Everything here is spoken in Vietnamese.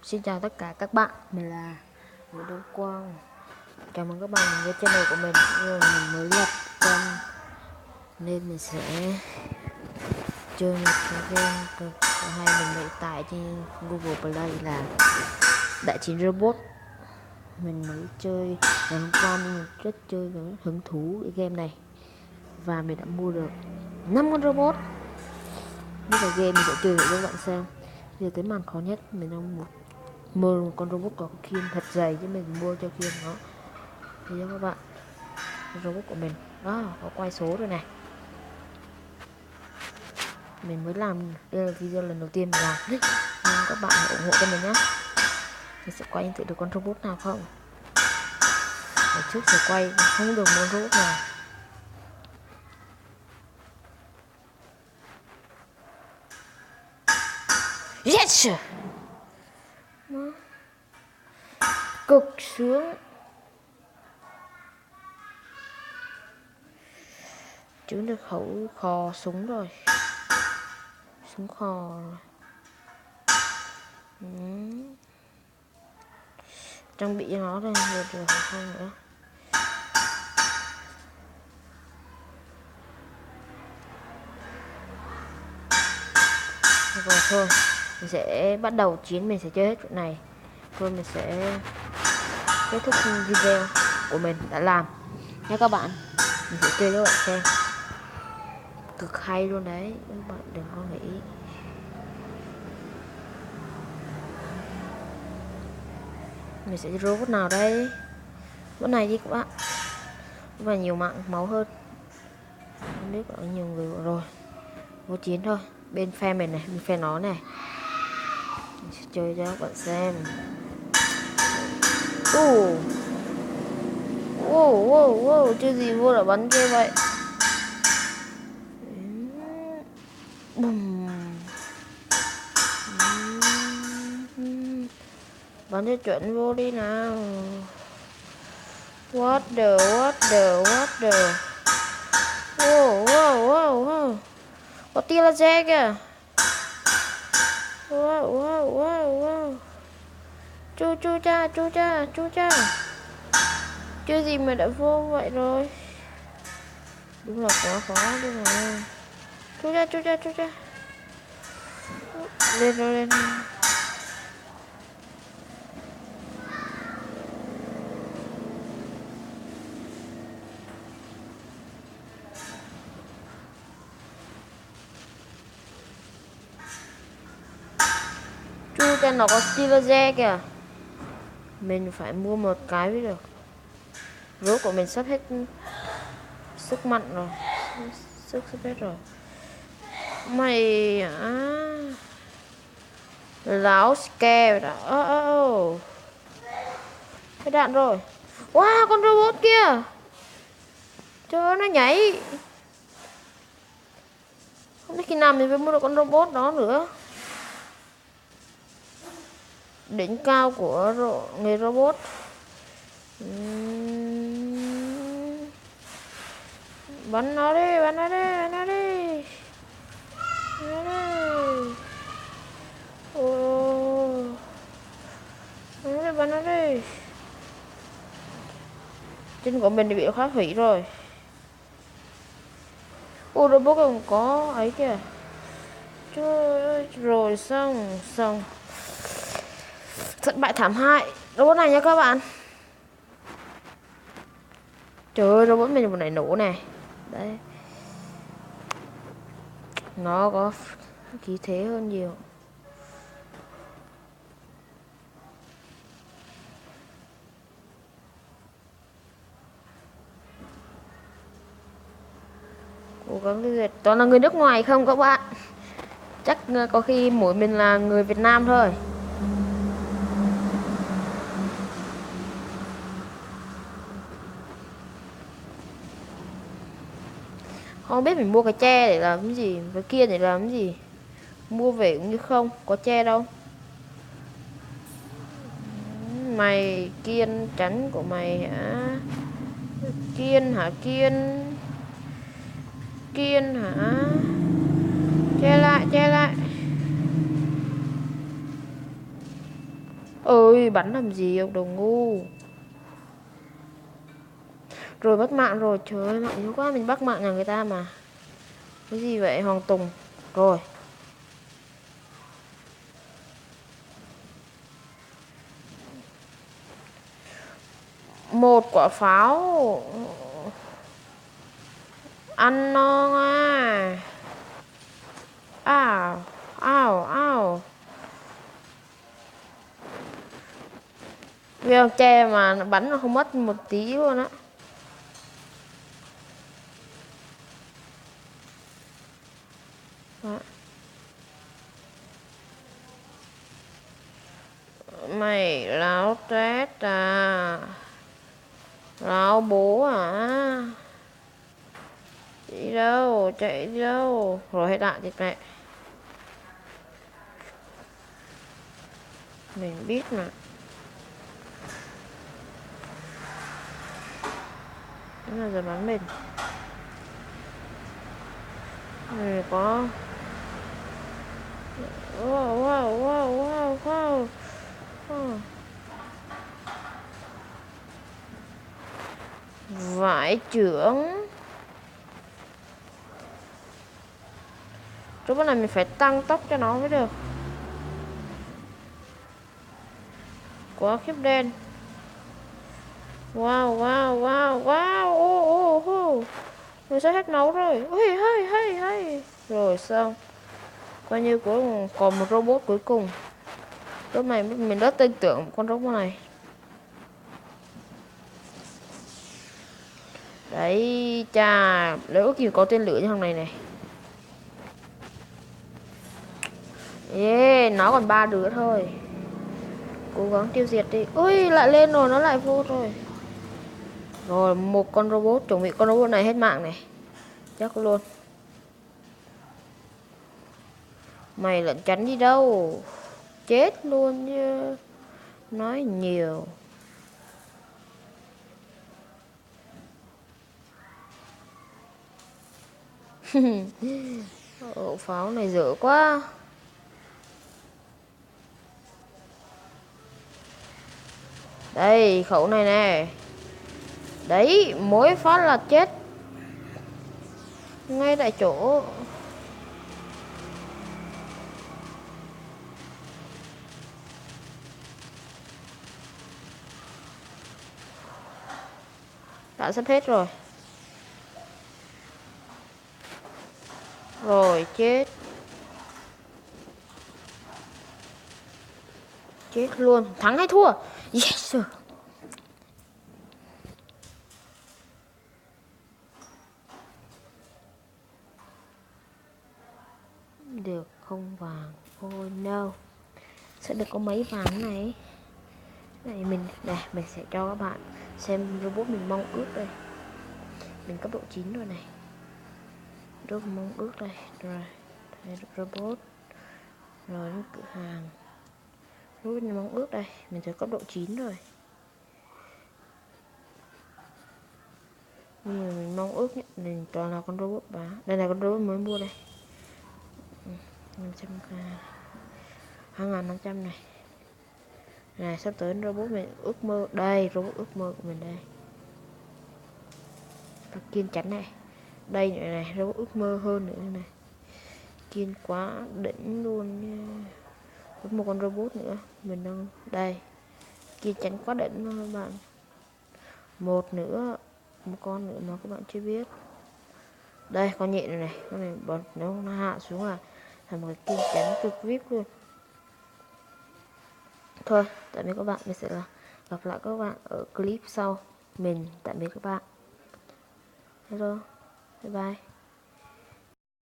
Xin chào tất cả các bạn, mình là Nguyễn Đỗ Quang. Chào mừng các bạn đến với channel của mình. Mình mới lập kênh nên mình sẽ chơi một cái game cực hay mình mới tải trên Google Play là Đại Chiến Robot. Mình mới chơi ngày hôm qua nên mình rất chơi với hứng thú cái game này và mình đã mua được 5 con robot. Bây giờ game mình sẽ chơi để cho các bạn xem. Bây giờ tới màn khó nhất, mình đang mua một con robot có khiên thật dày chứ mình mua cho khiên nó. Thì các bạn, robot của mình đó có quay số rồi này. Mình mới làm, đây là video lần đầu tiên mình làm nên các bạn hãy ủng hộ cho mình nhé. Mình sẽ quay thử được con robot nào không. Ở trước sẽ quay không được một robot nào. Yes, cực sướng. Trứng được khẩu khò súng rồi, súng khò rồi. Trang bị cho nó đây được không nữa. Rồi thôi, mình sẽ bắt đầu chiến, mình sẽ chơi hết chuyện này. Thôi mình sẽ kết thúc video của mình đã làm nha các bạn. Mình sẽ chơi cho các bạn xem, cực hay luôn đấy, các bạn đừng có nghĩ. Mình sẽ robot nào đây? Robot này đi các bạn, và nhiều mạng máu hơn, không biết có nhiều người rồi. Vô chiến thôi, bên phe mình này, bên phe nó này. Mình sẽ chơi cho các bạn xem. Wow, chơi gì vô là bắn kia vậy. Bắn cho chuẩn vô đi nào. What the Wow. Có tia laser kìa. Wow. Chu cha. Chơi gì mà đã vô vậy rồi. Đúng là quá khó đây này. Chu cha. Lên. Chu cha nó có tia laser kìa. Mình phải mua một cái mới được. Rốt của mình sắp hết sức mạnh rồi, sức hết rồi. Mày láo scare đó. Cái đạn rồi. Wow, con robot kia, trời, nó nhảy. Không biết khi nào mình phải mua được con robot đó nữa. Đỉnh cao của nghề robot. Bắn nó đi. Bắn nó đi. Chân của mình bị phá hủy rồi. Robot còn có ấy kìa. Trời ơi, rồi xong. Thất bại thảm hại robot này nha các bạn. Trời ơi, robot mình một này nổ này. Đấy, nó có khí thế hơn nhiều. Cố gắng đi duyệt. Toàn là người nước ngoài không các bạn? Chắc có khi mỗi mình là người Việt Nam thôi. Không biết mình mua cái tre để làm cái gì, cái kia để làm cái gì. Mua về cũng như không có tre đâu. Mày Kiên tránh của mày hả? Kiên hả? Che lại. Ơi bắn làm gì ông đồ ngu. Rồi mất mạng rồi, trời ơi mạng yếu quá, mình bắt mạng nhà người ta mà. Cái gì vậy Hoàng Tùng. Rồi. Một quả pháo. Ăn non à. Ao. Ao. Ao. Video che mà nó bắn nó không mất một tí luôn á. Mày láo tét à. Láo bố à. Đi đâu, chạy đi đâu. Rồi hết đạn thịt mẹ. Mình biết mà. Đúng là giờ bắn mình. Này có. Wow, wow, wow, wow, wow. Vải trưởng. Lúc này mình phải tăng tốc cho nó mới được. Quá khiếp đen. Wow, wow, wow, wow. Mình sắp hết máu rồi. Ui, hay. Rồi xong. Coi như còn một robot cuối cùng. Lúc này mình rất tin tưởng con robot này. Đấy, chà, nếu ước gì có tên lửa như thằng này này. Yeah, nó còn 3 đứa thôi. Cố gắng tiêu diệt đi. Ui, lại lên rồi, nó lại vô rồi. Rồi, một con robot, chuẩn bị con robot này hết mạng này. Chắc luôn. Mày lẩn tránh đi đâu. Chết luôn chứ. Nói nhiều. Ồ, pháo này dở quá. Đây, khẩu này nè. Đấy, mỗi phát là chết. Ngay tại chỗ. Đã sắp hết rồi. Rồi, chết. Chết luôn. Thắng hay thua? Yes. Được không vàng. Oh no. Sẽ được có mấy vàng này. Này mình sẽ cho các bạn xem robot mình mong ước đây. Mình cấp độ 9 rồi này. Robot mong ước đây. Rồi. Đây robot. Rồi đến cửa hàng. Robot mình mong ước đây. Mình sẽ cấp độ 9 rồi. Mình mong ước nhất mình toàn là con robot bá. Đây là con robot mới mua đây. 500k 2500 này. Này sắp tới robot mình ước mơ. Đây robot ước mơ của mình đây. Và kiên chắn này. Đây nữa này, robot ước mơ hơn nữa này. Kiên quá đỉnh luôn nha. Có một con robot nữa mình đang đây. Kiên chắn quá đỉnh luôn các bạn. Một nữa, một con nữa mà các bạn chưa biết. Đây con nhện này, con này bật nếu nó hạ xuống là một cái kiên chắn cực vip luôn. Thôi, tạm biệt các bạn, mình sẽ gặp lại các bạn ở clip sau. Mình tạm biệt các bạn. Hello, bye bye.